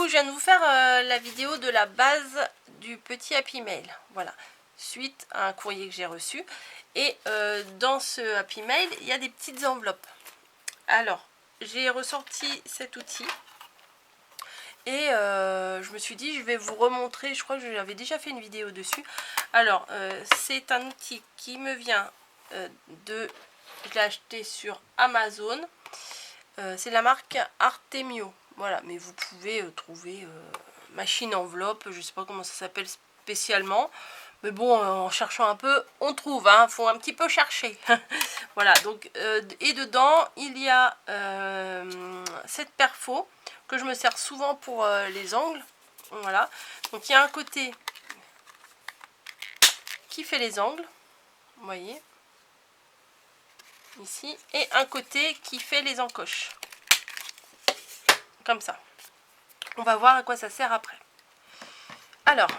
coup, je viens de vous faire la vidéo de la base du petit Happy Mail. Voilà, suite à un courrier que j'ai reçu. Et dans ce Happy Mail, il y a des petites enveloppes. Alors, j'ai ressorti cet outil. Et je me suis dit, je vais vous remontrer, je crois que j'avais déjà fait une vidéo dessus. Alors, c'est un outil qui me vient je l'ai acheté sur Amazon. C'est la marque Artemio. Voilà, mais vous pouvez trouver machine enveloppe, je ne sais pas comment ça s'appelle spécialement. Mais bon, en cherchant un peu, on trouve, hein, faut un petit peu chercher. Voilà, donc, et dedans, il y a cette perfo que je me sers souvent pour les ongles. Voilà, donc il y a un côté qui fait les angles, vous voyez, ici, et un côté qui fait les encoches. Comme ça. On va voir à quoi ça sert après. Alors,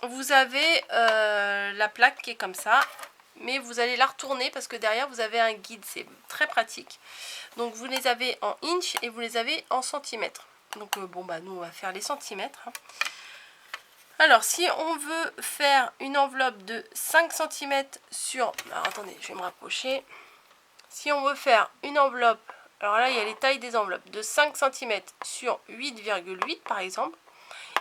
vous avez la plaque qui est comme ça, mais vous allez la retourner parce que derrière vous avez un guide, c'est très pratique. Donc vous les avez en inch et vous les avez en centimètres. Donc bon bah nous on va faire les centimètres. Hein. Alors si on veut faire une enveloppe de 5 cm sur... Alors attendez, je vais me rapprocher. Si on veut faire une enveloppe, alors là il y a les tailles des enveloppes, de 5 cm sur 8,8 par exemple.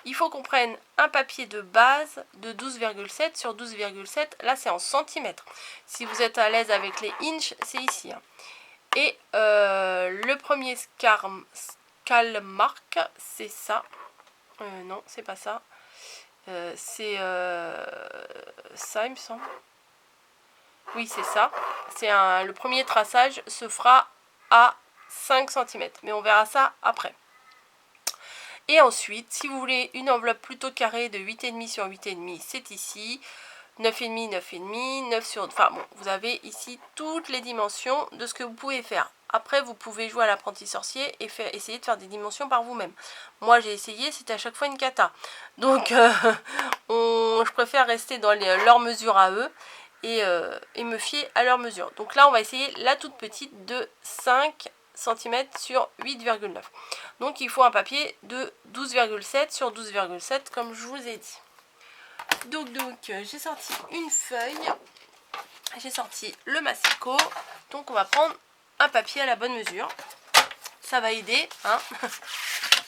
Il faut qu'on prenne un papier de base de 12,7 sur 12,7. Là, c'est en centimètres. Si vous êtes à l'aise avec les inches, c'est ici. Hein. Et le premier Scalmark, c'est ça. Non, c'est pas ça. C'est ça, il me semble. Oui, c'est ça. Le premier traçage se fera à 5 cm. Mais on verra ça après. Et ensuite, si vous voulez une enveloppe plutôt carrée de 8,5 sur 8,5, c'est ici. 9,5, 9,5, 9 sur... Enfin bon, vous avez ici toutes les dimensions de ce que vous pouvez faire. Après, vous pouvez jouer à l'apprenti sorcier et essayer de faire des dimensions par vous-même. Moi, j'ai essayé, c'était à chaque fois une cata. Donc, je préfère rester dans leurs mesures à eux et me fier à leurs mesures. Donc là, on va essayer la toute petite de 5 cm sur 8,9. Donc il faut un papier de 12,7 sur 12,7 comme je vous ai dit. Donc j'ai sorti une feuille, j'ai sorti le massicot. Donc on va prendre un papier à la bonne mesure. Ça va aider. Hein.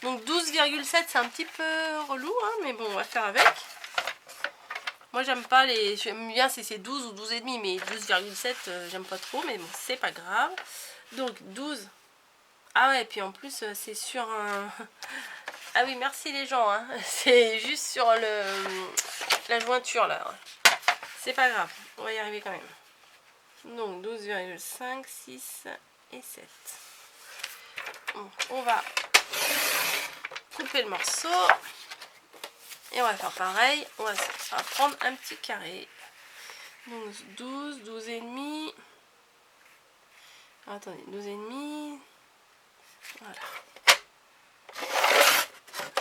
Donc 12,7 c'est un petit peu relou, hein, mais bon on va faire avec. Moi j'aime pas les... J'aime bien si c'est 12 ou 12,5, mais 12,7 j'aime pas trop, mais bon c'est pas grave. Donc 12. Ah ouais, et puis en plus, c'est sur un... Ah oui, merci les gens, hein. C'est juste sur la jointure, là. C'est pas grave, on va y arriver quand même. Donc, 12,5, 6 et 7. Donc, on va couper le morceau. Et on va faire pareil. On va prendre un petit carré. Donc, 12, 12 et demi. Attendez, 12 et demi. Voilà.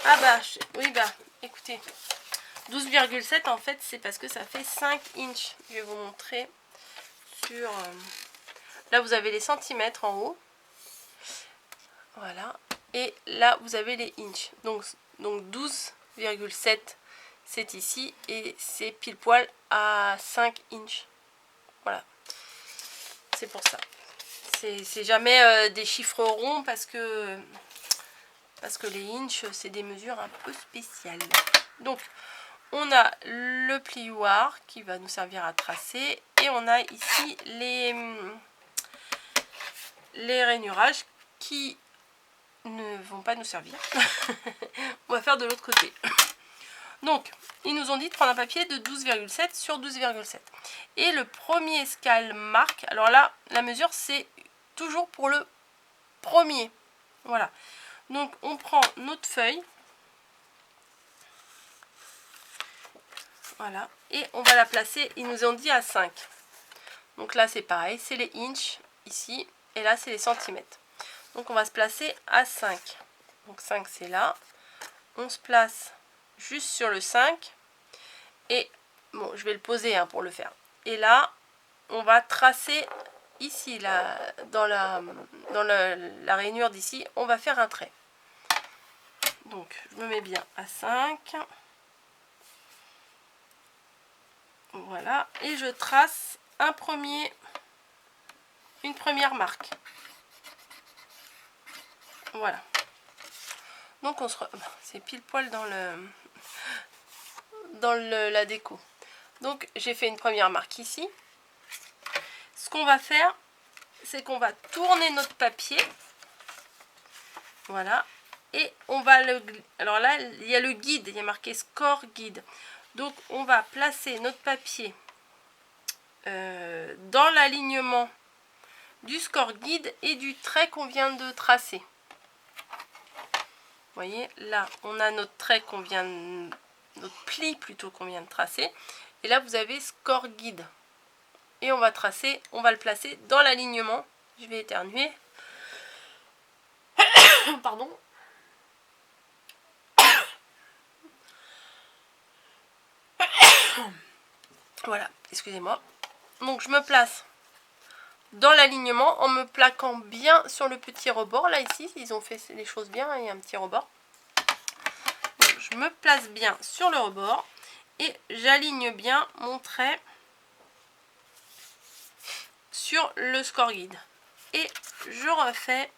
Ah bah, oui bah, écoutez, 12,7 en fait, c'est parce que ça fait 5 inches. Je vais vous montrer sur... là, vous avez les centimètres en haut. Voilà. Et là, vous avez les inches. Donc 12,7, c'est ici. Et c'est pile poil à 5 inches. Voilà. C'est pour ça. C'est jamais des chiffres ronds parce que les inches, c'est des mesures un peu spéciales. Donc, on a le plioir qui va nous servir à tracer. Et on a ici les rainurages qui ne vont pas nous servir. On va faire de l'autre côté. Donc, ils nous ont dit de prendre un papier de 12,7 sur 12,7. Et le premier Scalmark, alors là, la mesure, c'est toujours pour le premier. Voilà. Donc, on prend notre feuille. Voilà. Et on va la placer, ils nous ont dit à 5. Donc là, c'est pareil, c'est les inches ici. Et là, c'est les centimètres. Donc, on va se placer à 5. Donc, 5, c'est là. On se place juste sur le 5. Et, bon, je vais le poser hein, pour le faire. Et là, on va tracer ici, là, dans la rainure d'ici, on va faire un trait. Donc je me mets bien à 5. Voilà, et je trace une première marque. Voilà. Donc on se c'est pile poil dans la déco. Donc j'ai fait une première marque ici. Ce qu'on va faire, c'est qu'on va tourner notre papier. Voilà. Et on va alors là, il y a le guide, il y a marqué score guide. Donc on va placer notre papier dans l'alignement du score guide et du trait qu'on vient de tracer. Vous voyez, là, on a notre trait notre pli plutôt qu'on vient de tracer. Et là, vous avez score guide. Et on va le placer dans l'alignement. Je vais éternuer. Pardon. Voilà, excusez-moi. Donc, je me place dans l'alignement en me plaquant bien sur le petit rebord. Là, ici, ils ont fait les choses bien. Il y a un petit rebord. Donc, je me place bien sur le rebord. Et j'aligne bien mon trait sur le score guide. Et je refais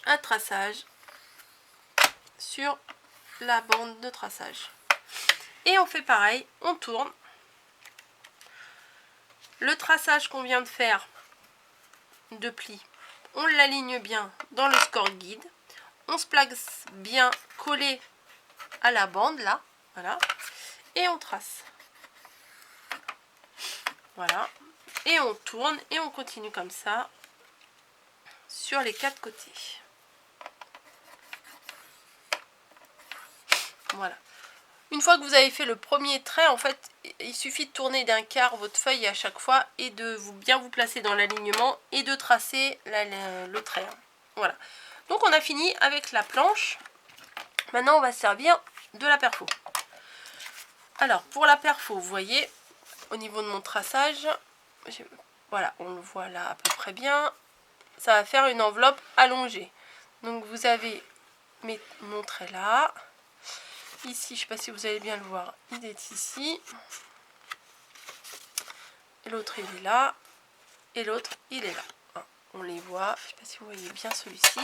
un traçage sur la bande de traçage. Et on fait pareil, on tourne. Le traçage qu'on vient de faire de pli, on l'aligne bien dans le score guide. On se place bien collé à la bande là, voilà. Et on trace. Voilà. Et on tourne et on continue comme ça sur les 4 côtés. Voilà. Une fois que vous avez fait le premier trait, en fait, il suffit de tourner d'un quart votre feuille à chaque fois et de bien vous placer dans l'alignement et de tracer le trait. Voilà. Donc on a fini avec la planche. Maintenant on va se servir de la perfo. Alors pour la perfo, vous voyez, au niveau de mon traçage, voilà, on le voit là à peu près bien. Ça va faire une enveloppe allongée. Donc vous avez mon trait là. Ici, je ne sais pas si vous allez bien le voir, il est ici. L'autre, il est là. Et l'autre, il est là. On les voit. Je ne sais pas si vous voyez bien celui-ci.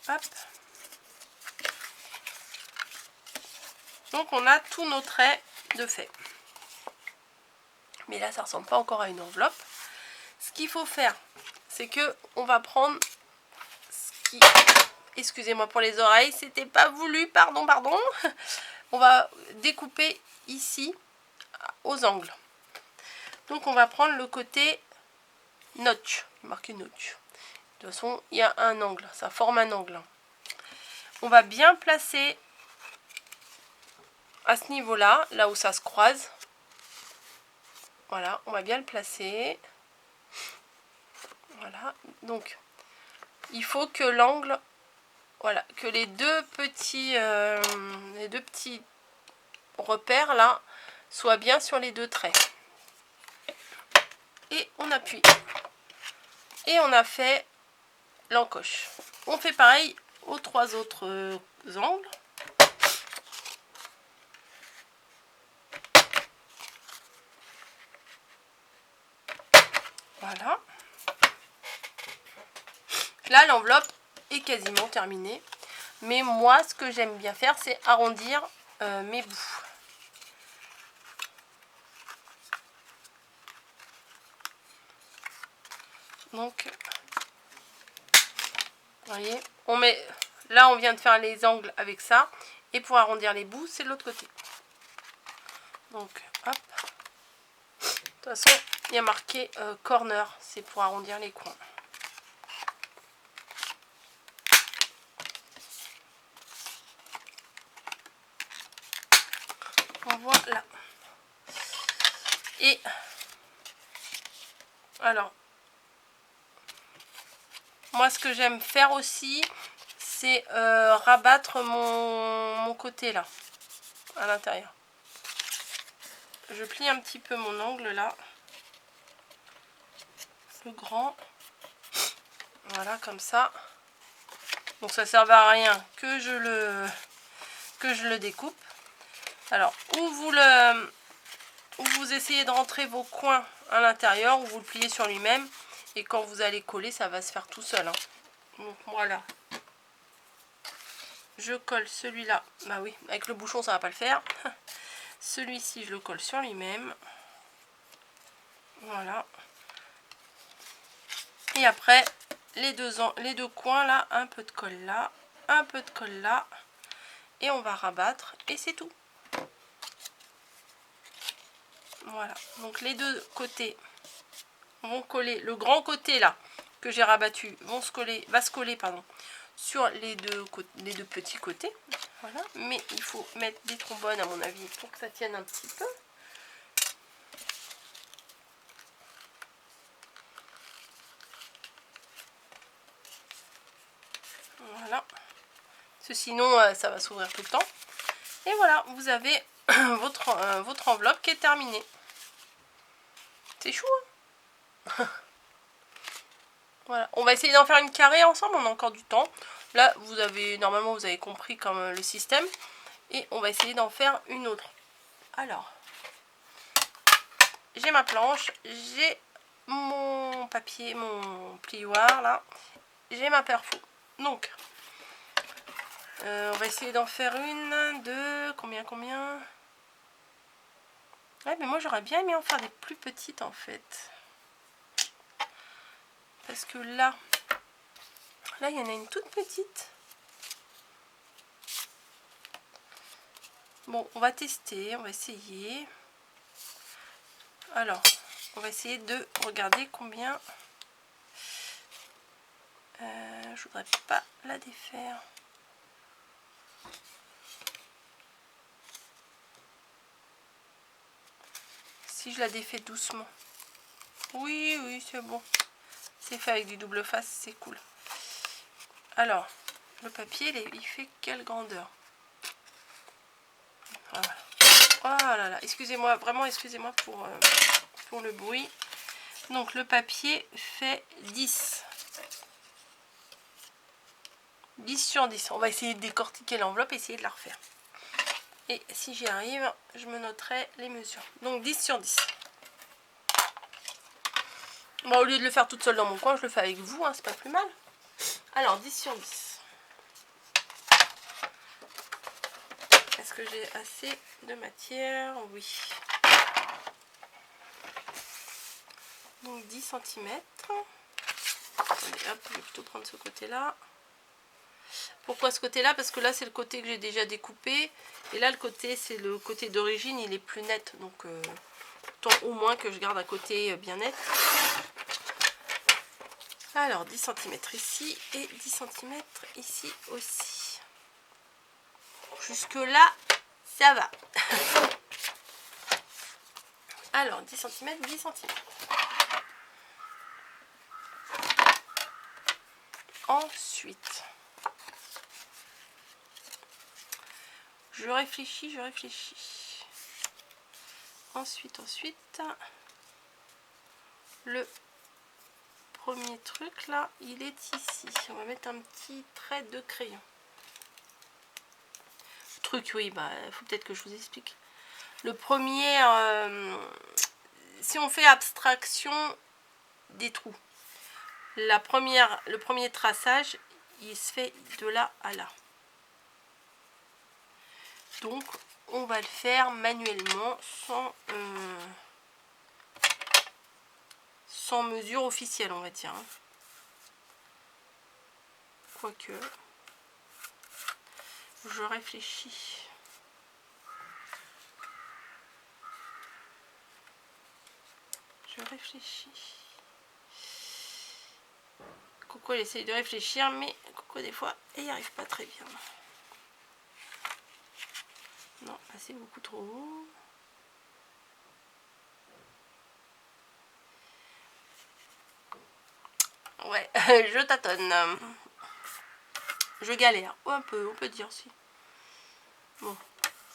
Hop. Donc, on a tous nos traits de fait. Mais là, ça ne ressemble pas encore à une enveloppe. Ce qu'il faut faire, c'est que on va prendre ce qui... Excusez-moi pour les oreilles, c'était pas voulu, pardon. On va découper ici aux angles. Donc on va prendre le côté notch, marqué notch. De toute façon, il y a un angle, ça forme un angle. On va bien placer à ce niveau-là, là où ça se croise. Voilà, on va bien le placer. Voilà, donc il faut que l'angle, voilà, que les deux petits repères là soient bien sur les deux traits. Et on appuie. Et on a fait l'encoche. On fait pareil aux 3 autres angles. Voilà. Là, l'enveloppe est quasiment terminée. Mais moi, ce que j'aime bien faire, c'est arrondir mes bouts. Donc, vous voyez, là, on vient de faire les angles avec ça. Et pour arrondir les bouts, c'est de l'autre côté. Donc, hop. De toute façon, il y a marqué corner. C'est pour arrondir les coins. Voilà. Et alors, moi ce que j'aime faire aussi, c'est rabattre mon côté là, à l'intérieur. Je plie un petit peu mon angle là, le grand. Voilà, comme ça. Donc ça ne sert à rien que je le découpe. Alors, ou vous essayez de rentrer vos coins à l'intérieur, ou vous le pliez sur lui-même. Et quand vous allez coller, ça va se faire tout seul. Hein. Donc voilà. Je colle celui-là. Bah oui, avec le bouchon, ça va pas le faire. Celui-ci, je le colle sur lui-même. Voilà. Et après, les deux coins là, un peu de colle là, un peu de colle là. Et on va rabattre et c'est tout. Voilà. Donc les deux côtés vont coller. Le grand côté là que j'ai rabattu va se coller pardon, sur les deux petits côtés. Voilà. Mais il faut mettre des trombones à mon avis pour que ça tienne un petit peu. Voilà. Parce que sinon ça va s'ouvrir tout le temps. Et voilà, vous avez votre enveloppe qui est terminée. C'est chou, hein. Voilà, on va essayer d'en faire une carrée ensemble, on a encore du temps. Là, normalement, vous avez compris comme le système. Et on va essayer d'en faire une autre. Alors, j'ai ma planche, j'ai mon papier, mon plioir, là. J'ai ma perfo. Donc, on va essayer d'en faire une, deux, combien Ouais, mais moi, j'aurais bien aimé en faire des plus petites, en fait. Parce que là, il y en a une toute petite. Bon, on va tester, on va essayer. Alors, on va essayer de regarder combien. Je voudrais pas la défaire. Si je la défais doucement. Oui, oui, c'est bon. C'est fait avec du double face, c'est cool. Alors, le papier, il fait quelle grandeur? Voilà. Oh là là, excusez-moi, vraiment excusez-moi pour le bruit. Donc le papier fait 10. 10 sur 10. On va essayer de décortiquer l'enveloppe et essayer de la refaire. Et si j'y arrive, je me noterai les mesures. Donc 10 sur 10. Bon, au lieu de le faire toute seule dans mon coin, je le fais avec vous, hein, c'est pas plus mal. Alors 10 sur 10. Est-ce que j'ai assez de matière? Oui. Donc 10 cm. Allez, hop, je vais plutôt prendre ce côté-là. Pourquoi ce côté-là? Parce que là, c'est le côté que j'ai déjà découpé. Et là, le côté, c'est le côté d'origine, il est plus net. Donc, autant au moins que je garde un côté bien net. Alors, 10 cm ici et 10 cm ici aussi. Jusque-là, ça va. Alors, 10 cm, 10 cm. Ensuite, je réfléchis. Ensuite, le premier truc là, il est ici. On va mettre un petit trait de crayon. Truc, oui, bah, faut peut-être que je vous explique. Le premier, si on fait abstraction des trous, le premier traçage, il se fait de là à là. Donc, on va le faire manuellement sans mesure officielle, on va dire. Quoique, je réfléchis. Coco, elle essaye de réfléchir, mais Coco, des fois, elle n'y arrive pas très bien. Non, là, c'est beaucoup trop haut. Ouais, je tâtonne. Je galère. Un peu, on peut dire si. Bon,